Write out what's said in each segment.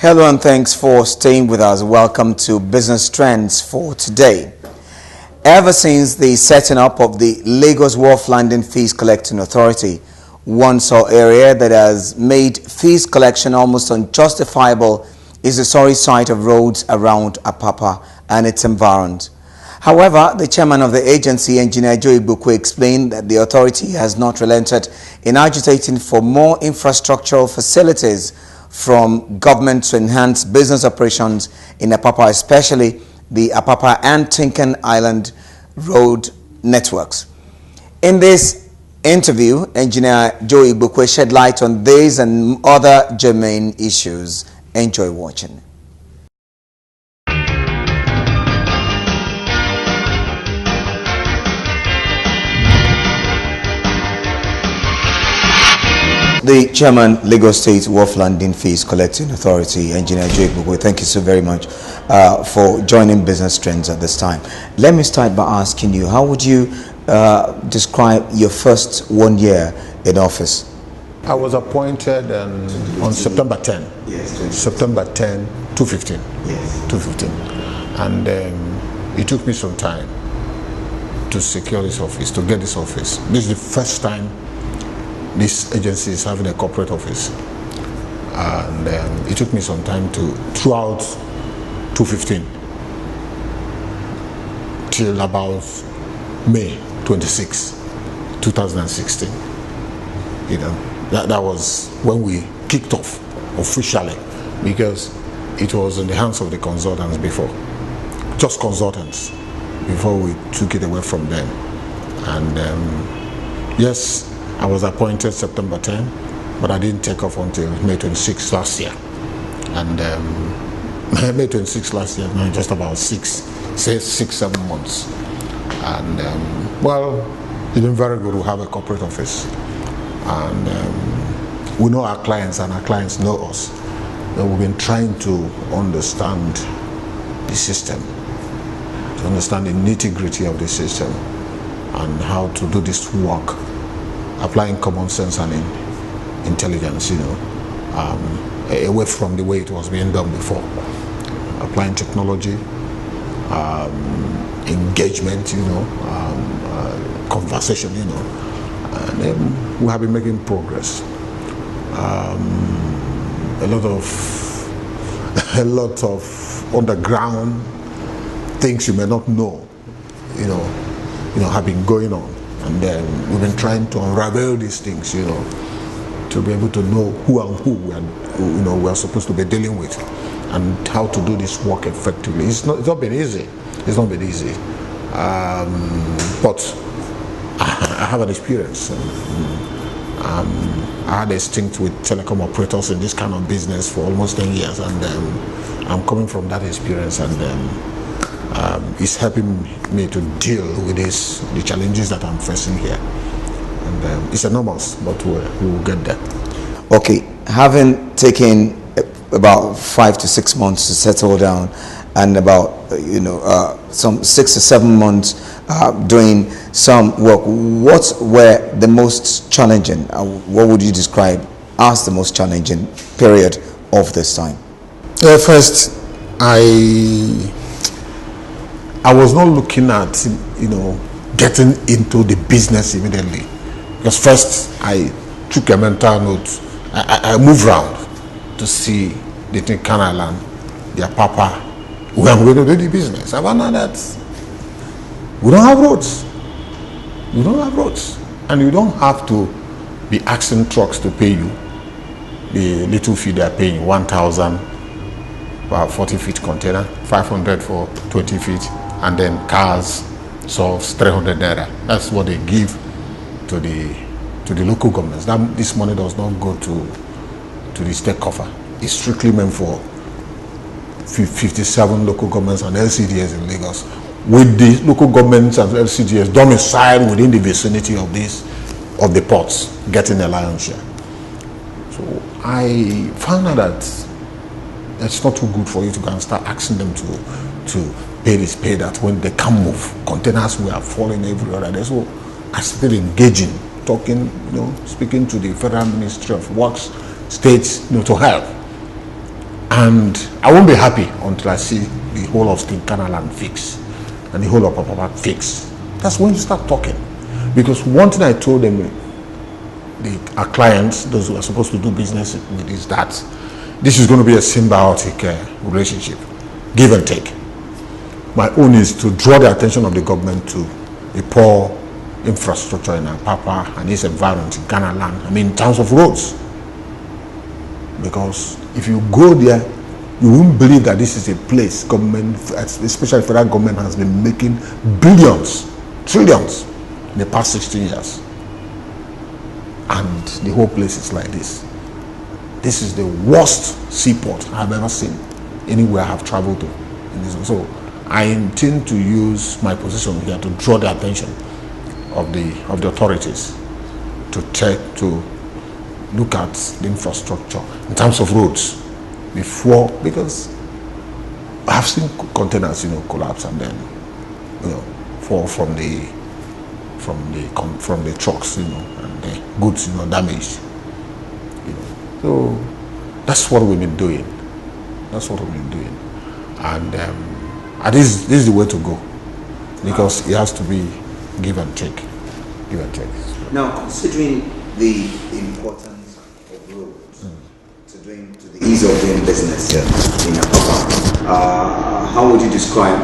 Hello and thanks for staying with us. Welcome to Business Trends for today. Ever since the setting up of the Lagos Wharf Landing Fees Collecting Authority, one sole area that has made fees collection almost unjustifiable is the sorry sight of roads around Apapa and its environs. However, the chairman of the agency, Engineer Joe Igbokwe, explained that the authority has not relented in agitating for more infrastructural facilities from government to enhance business operations in Apapa, especially the Apapa and Tinkan Island road networks. In this interview, Engineer Joe Igbokwe shed light on these and other germane issues. Enjoy watching. The Chairman, Lagos State Wharf Landing Fees Collecting Authority, Engineer Joe Igbokwe, thank you so very much for joining Business Trends at this time. Let me start by asking you, how would you describe your first 1 year in office? I was appointed on September 10. Yes, September 10, 2015. Yes. 2015. And it took me some time to secure this office, to get this office. This is the first time this agency is having a corporate office, and it took me some time throughout 2015 till about May 26, 2016. You know, that was when we kicked off officially, because it was in the hands of the consultants before, just consultants, before we took it away from them. And yes, I was appointed September 10, but I didn't take off until May 26 last year. And May 26 last year, just about 6-7 months. And well, it's been very good. We have a corporate office, and we know our clients, and our clients know us. And we've been trying to understand the system, to understand the nitty-gritty of the system, and how to do this work, applying common sense and intelligence, you know, away from the way it was being done before. Applying technology, engagement, you know, conversation, you know, and we have been making progress. A lot of underground things you may not know, you know, have been going on. And then we've been trying to unravel these things, you know, to be able to know who and who we are supposed to be dealing with, and how to do this work effectively. It's not been easy. It's not been easy. But I have an experience. I had a stint with telecom operators in this kind of business for almost 10 years, and I'm coming from that experience, and it's helping me to deal with the challenges that I'm facing here. And it's enormous, but we will get there. Okay, having taken about 5 to 6 months to settle down, and about some 6 to 7 months doing some work, what were the most challenging? What would you describe as the most challenging period of this time? First, I was not looking at, getting into the business immediately. Because first, I took a mental note. I moved around to see the Tinkan Island, the Apapa, where I'm going to do the business. I found out that we don't have roads. We don't have roads. And you don't have to be asking trucks to pay you the little fee they're paying, 1,000 for a 40-feet container, 500 for 20 feet. And then cars solves 300 naira. That's what they give to the local governments. This money does not go to the state coffer. It's strictly meant for 57 local governments and LCDs in Lagos, with the local governments and LCDs domiciled within the vicinity of the ports, getting a lion's share. So I found out that it's not too good for you to go and start asking them to pay this, pay that, when they can't move. Containers were falling every other day. So I started engaging, talking, speaking to the Federal Ministry of Works, states, to help. And I won't be happy until I see the whole of Tinkerland fixed and the whole of Apapa fixed. That's when you start talking. Because one thing I told them, our clients, those who are supposed to do business with, is that this is going to be a symbiotic relationship, give and take. My own is to draw the attention of the government to the poor infrastructure in Apapa and its environment in Ghana land. I mean, in terms of roads. Because if you go there, you won't believe that this is a place government, especially federal government, has been making billions, trillions in the past 16 years. And the whole place is like this. This is the worst seaport I've ever seen anywhere I've traveled to. So I intend to use my position here to draw the attention of the authorities to look at the infrastructure in terms of roads before, because I've seen containers, collapse and then, fall from the trucks, and the goods, damaged. So that's what we've been doing. That's what we've been doing, and this is the way to go, because it has to be give and take, give and take. Now, considering the importance of roads to the ease of doing business in Apapa, how would you describe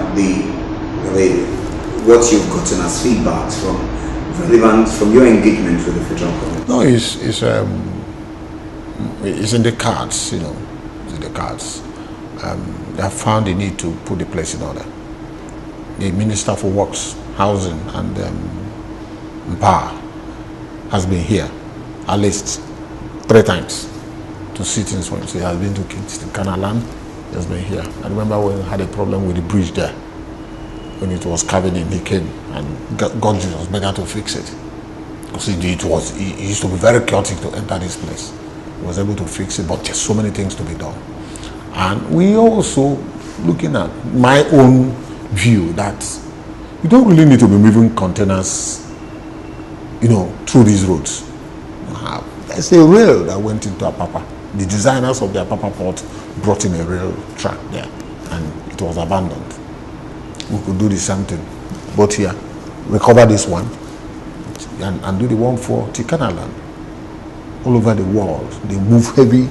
what you've gotten as feedback from your engagement with the federal government? No, it's in the cards, it's in the cards. They have found the need to put the place in order. The Minister for Works, Housing and Power has been here at least 3 times to sit in Swansea. So he has been to Tinkerland, he has been here. I remember when we had a problem with the bridge there. When it was caving in, he came and God was better to fix it. Because it used to be very chaotic to enter this place. He was able to fix it, but just so many things to be done. And we also looking at my own view that you don't really need to be moving containers, through these roads. There's a rail that went into Apapa. The designers of the Apapa port brought in a rail track there, and it was abandoned. We could do the same thing, but here, recover this one, and do the one for Tinkerland. All over the world, they move heavy,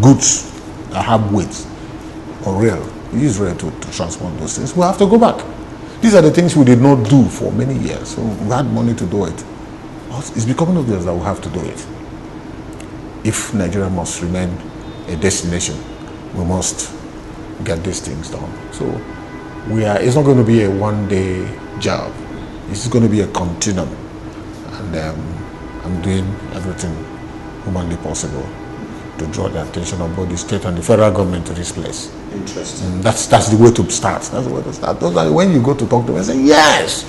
goods that have weight or rail. We use rail to transport those things. We have to go back. These are the things we did not do for many years. So we had money to do it. But it's becoming obvious that we have to do it. If Nigeria must remain a destination, we must get these things done. So it's not going to be a one-day job. It's going to be a continuum. And I'm doing everything humanly possible to draw the attention of both the state and the federal government to this place. Interesting. That's the way to start. That's the way to start. Those are when you go to talk to them and say, yes,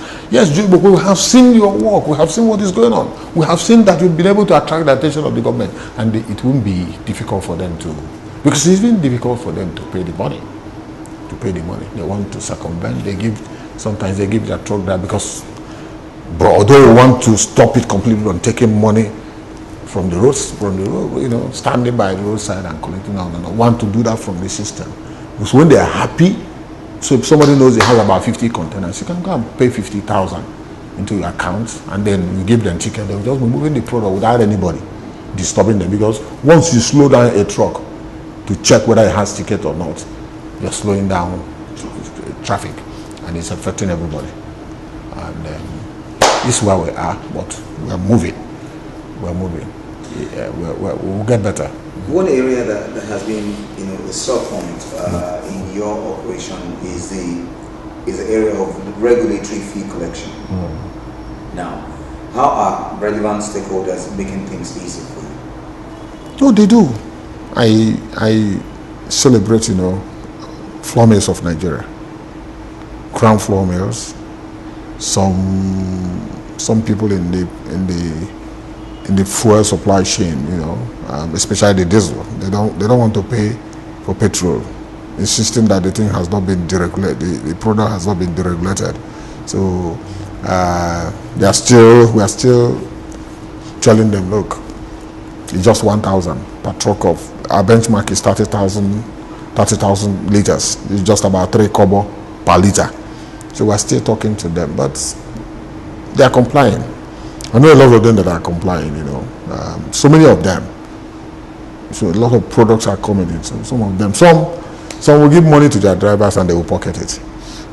but we have seen your work. We have seen what is going on. We have seen that you've been able to attract the attention of the government, and it won't be difficult for them to, because it's even difficult for them to pay the money. They want to circumvent. Sometimes they give their truck there because, although we want to stop it completely from taking money from the road, standing by the roadside and collecting out, and want to do that from the system. Because when they are happy, so if somebody knows they have about 50 containers, you can go and pay 50,000 into your account, and then you give them ticket. They will just be moving the product without anybody disturbing them. Because once you slow down a truck to check whether it has ticket or not, you're slowing down traffic, and it's affecting everybody. And this is where we are, but we're moving. Yeah, we'll get better. One area that has been, a sore point in your operation is the area of regulatory fee collection. Now, how are relevant stakeholders making things easy for you? No, they do. I celebrate, flour mills of Nigeria, Crown Flour Mills, some people in the fuel supply chain, especially the diesel. They don't want to pay for petrol, insisting that the thing has not been deregulated, the product has not been deregulated. So we are still telling them, look, It's just 1,000 per truck of, our benchmark is 30,000 liters. It's just about 3 kobo per liter. So we're still talking to them, but they are complying. I know a lot of them that are complying, you know. So many of them. So a lot of products are coming in. So some of them, some will give money to their drivers and they will pocket it.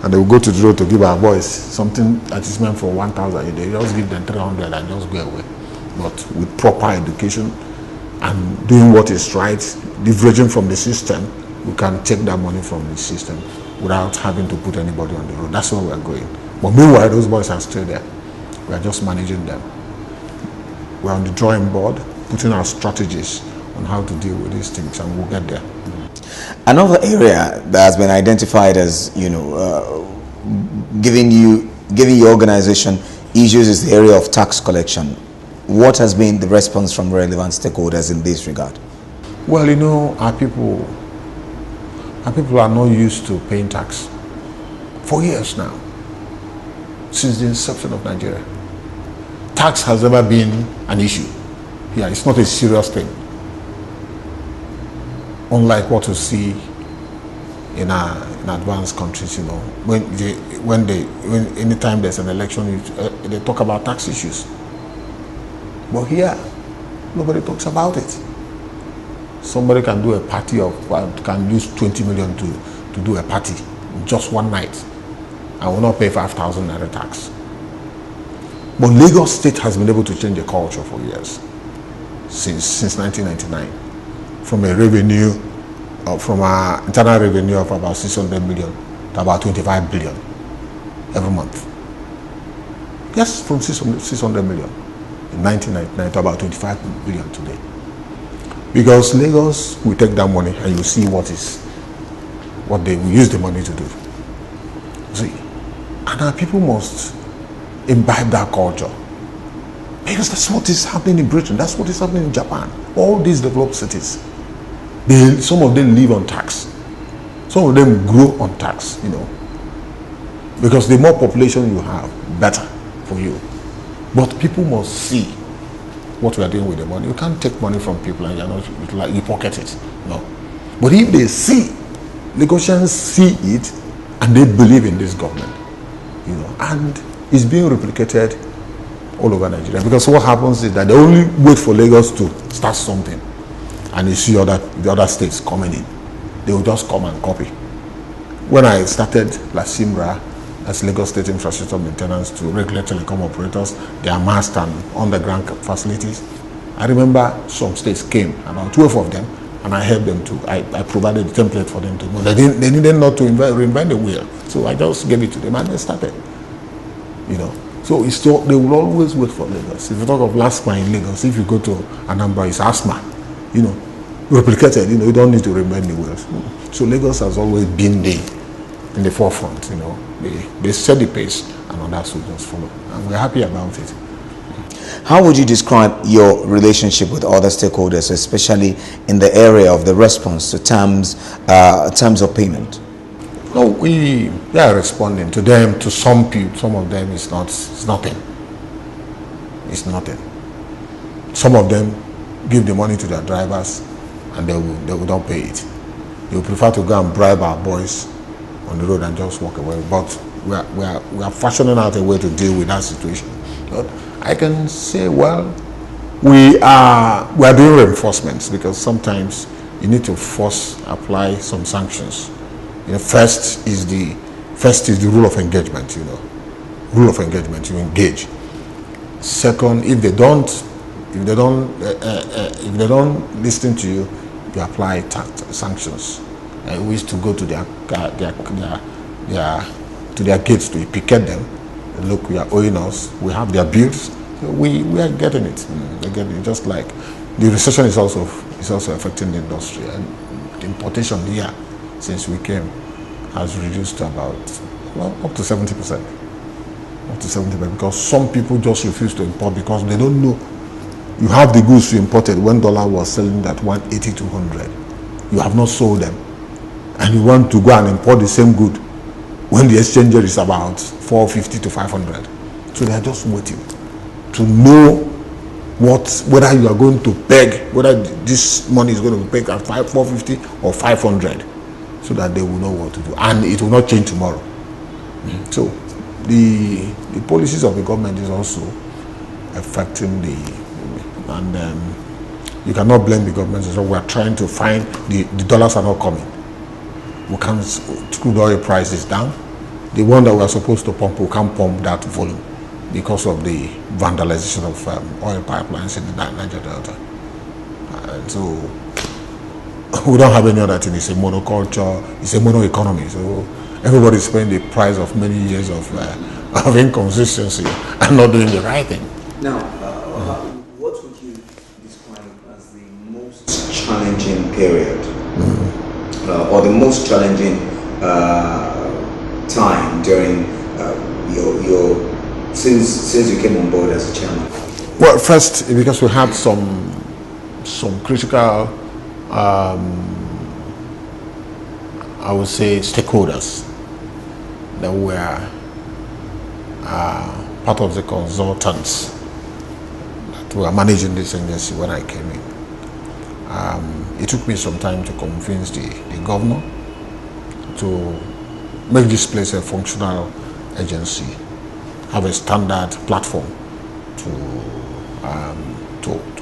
And they will go to the road to give our boys something that is meant for 1,000. They just give them 300 and just go away. But with proper education and doing what is right, leveraging from the system, we can take that money from the system without having to put anybody on the road. That's where we are going. But meanwhile, those boys are still there. We are just managing them. We're on the drawing board, putting our strategies on how to deal with these things, and we'll get there. Another area that has been identified as, giving your organization issues is the area of tax collection. What has been the response from relevant stakeholders in this regard? Well, our people are not used to paying tax for years now, since the inception of Nigeria. Tax has never been an issue. Yeah, it's not a serious thing. Unlike what you see in advanced countries, anytime there's an election, they talk about tax issues. But here, nobody talks about it. Somebody can do a party can use 20 million to do a party in just one night and will not pay 5,000 naira tax. But Lagos State has been able to change the culture for years, since 1999, from a revenue, from our internal revenue of about 600 million to about 25 billion every month. Yes, from 600 million in 1999 to about 25 billion today. Because Lagos will take that money and you see what they will use the money to do. See, and our people must imbibe that culture. Because that's what is happening in Britain, that's what is happening in Japan. All these developed cities, some of them live on tax. Some of them grow on tax, Because the more population you have, better for you. But people must see what we are doing with the money. You can't take money from people and you pocket it. No. But if they see, Lagosians see it and they believe in this government, and it's being replicated all over Nigeria. Because what happens is that they only wait for Lagos to start something and you see the other states coming in. They will just come and copy. When I started LASIMRA, as Lagos State Infrastructure Maintenance, to regulate telecom operators, their mast and underground facilities, I remember some states came, about 12 of them, and I helped them I provided the template for them to know. They needed not to reinvent the wheel. So I just gave it to them and they started. So they will always wait for Lagos. If you talk of LASMA in Lagos, if you go to Anambra, it's ASMA, replicated, you don't need to reinvent the wheels. So Lagos has always been in the forefront, They set the pace and others will just follow. And we're happy about it. How would you describe your relationship with other stakeholders, especially in the area of the response to terms of payment? No, we are responding to them. To some people, some of them it's nothing. It's nothing. Some of them give the money to their drivers and they will not pay it. They will prefer to go and bribe our boys on the road and just walk away. But we are fashioning out a way to deal with that situation. But I can say, well, we are doing reinforcements, because sometimes you need to apply some sanctions. First is the rule of engagement. Rule of engagement. You engage. Second, if they don't listen to you, you apply sanctions. I wish to go to their gates to picket them. Look, we are owing us. We have their bills. So we are getting it. They're getting it. Just like the recession is also affecting the industry, and the importation here since we came has reduced to about up to 70%. Up to 70%, because some people just refuse to import because they don't know. You have the goods you imported when dollar was selling at 180 to 100. You have not sold them, and you want to go and import the same good when the exchange rate is about 450 to 500. So they are just waiting to know whether you are going to peg, whether this money is going to be pegged at 450 or 500, so that they will know what to do, and it will not change tomorrow. So the policies of the government is also affecting and you cannot blame the government. So we are trying to find the dollars are not coming. We can't. Crude oil price is down. The one that we are supposed to pump, we can't pump that volume because of the vandalization of oil pipelines in the Niger Delta. And so we don't have any other thing. It's a monoculture. It's a mono economy. So everybody is paying the price of many years of inconsistency and not doing the right thing. Now, what would you describe as the most challenging period, or the most challenging time during your since you came on board as a chairman? Well, first, because we had some critical, I would say, stakeholders that were part of the consultants that were managing this agency when I came in. It took me some time to convince the governor to make this place a functional agency, have a standard platform to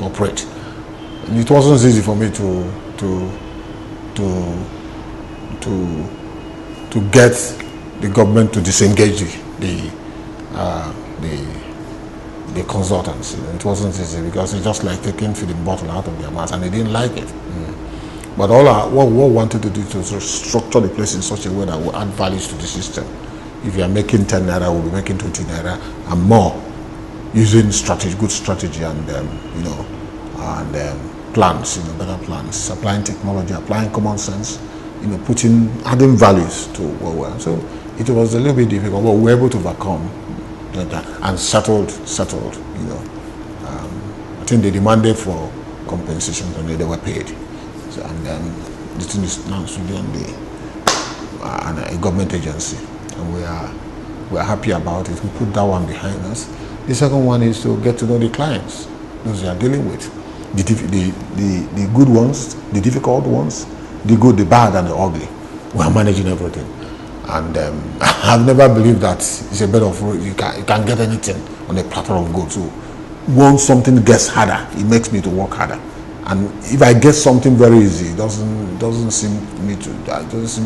operate. And it wasn't easy for me to get the government to disengage the consultants. It wasn't easy because it's just like taking feeding bottle out of their mouth, and they didn't like it. But what we wanted to do to structure the place in such a way that will add values to the system. If you are making 10 naira, we'll be making 20 naira and more, using good strategy and plans, better plans, applying technology, applying common sense, adding values to what we are. So it was a little bit difficult, but we were able to overcome that and settled. I think they demanded for compensation and they were paid. So, and the thing is now should be on a government agency, and we are happy about it. We put that one behind us. The second one is to get to know the clients, those you are dealing with, the good ones, the difficult ones, the good, the bad, and the ugly. We are managing everything, and I've never believed that it's a bed of you can get anything on a platter of gold. So once something gets harder, it makes me to work harder. And if I get something very easy, it doesn't seem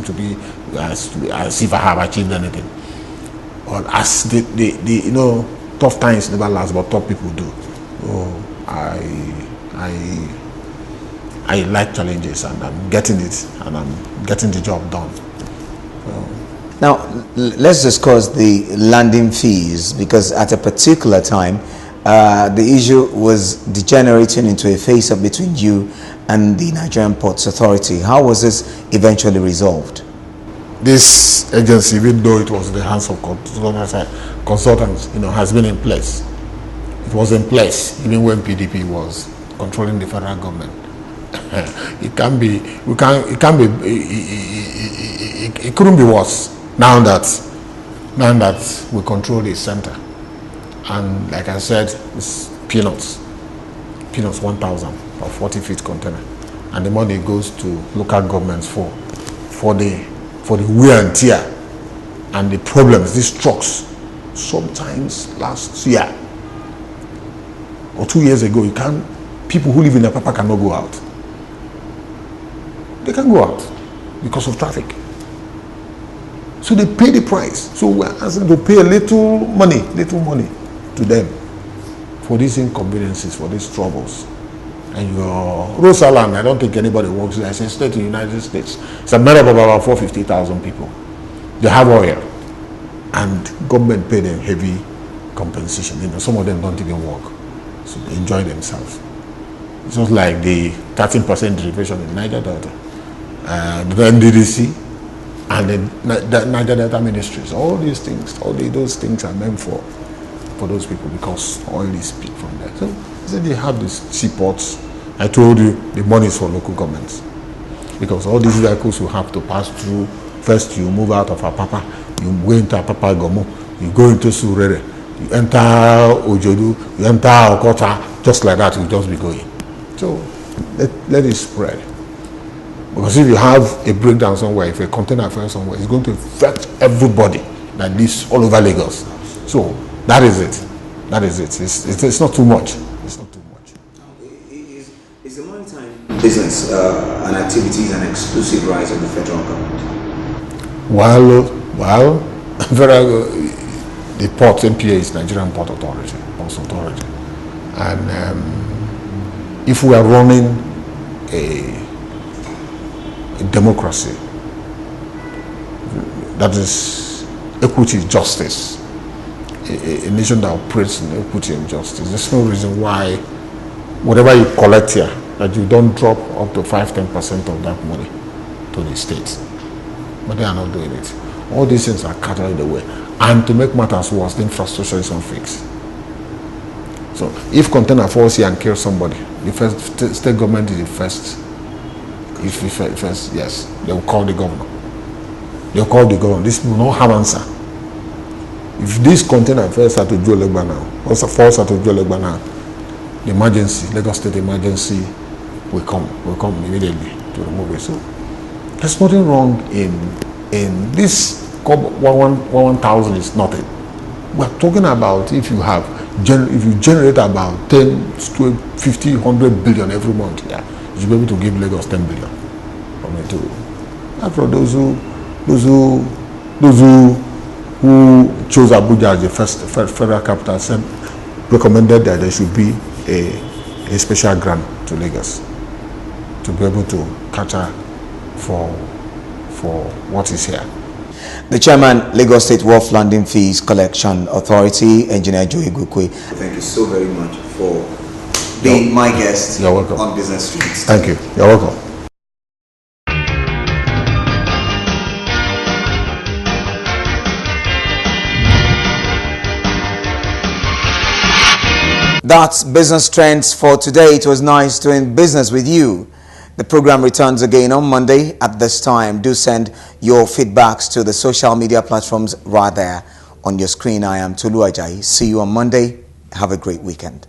to be as if I have achieved anything. Or as the tough times never last, but tough people do. So I like challenges, and I'm getting it, and I'm getting the job done. Now let's discuss the landing fees, because at a particular time the issue was degenerating into a face-off between you and the Nigerian Ports Authority. How was this eventually resolved? This agency, even though it was in the hands of consultants, has been in place. It was in place even when PDP was controlling the federal government. It couldn't be worse now that we control the center. And like I said, it's peanuts 1,000 or 40-feet container, and the money goes to local governments for the wear and tear and the problems. These trucks, sometimes last year or 2 years ago, people who live in Apapa cannot go out. They can't go out because of traffic. So they pay the price. So we're asking to pay a little money to them for these inconveniences, for these troubles. And your Rose Island, I don't think anybody works there. It's a state in the United States. It's a matter of about 450,000 people. They have oil, and government pay them heavy compensation. Some of them don't even work, so they enjoy themselves. It's just like the 13% derivation in Niger Delta, the NDDC, and the Niger Delta Ministries. All these things, those things are meant for those people, because oil is big from there. So they have these seaports. I told you the money is for local governments, because all these vehicles will have to pass through. First, you move out of Apapa, you go into Apapa Gomo, you go into Surere, you enter Ojodu, you enter Okota, just like that, it will just be going. So let it spread. Because if you have a breakdown somewhere, if a container fails somewhere, it's going to affect everybody that lives all over Lagos. So that is it. That is it. It's not too much. It's not too much. Is the maritime business and activities an exclusive right of the federal government? Well, the port NPA is Nigerian Port Authority, Ports Authority, and if we are running a democracy, that is equity, justice, a nation that operates in equity and justice, there's no reason why whatever you collect here, that you don't drop up to 5-10% of that money to the states. But they are not doing it. All these things are carried away. And to make matters worse, the infrastructure is unfixed. So if container falls here and kills somebody, the first state government is the first. Yes, they will call the governor. They will call the governor. These people don't have answer. If this container falls at Ojuelegba now, also falls at Ojuelegba now, the emergency, Lagos State emergency will come immediately to remove it. So there's nothing wrong in this. 1,000 is nothing. We're talking about if you generate about 10, 12, 50, 100 billion every month, yeah, you should be able to give Lagos 10 billion. And for those who chose Abuja as the first federal capital, recommended that there should be a special grant to Lagos to be able to cater for what is here. The Chairman, Lagos State Wharf Landing Fees Collection Authority, Engineer Joe Igukwe. Thank you so very much for being my guest. You're welcome. On Business Streets. Thank you. You're welcome. That's Business Trends for today. It was nice doing business with you. The program returns again on Monday at this time. Do send your feedbacks to the social media platforms right there on your screen. I am Tolu Ajayi. See you on Monday. Have a great weekend.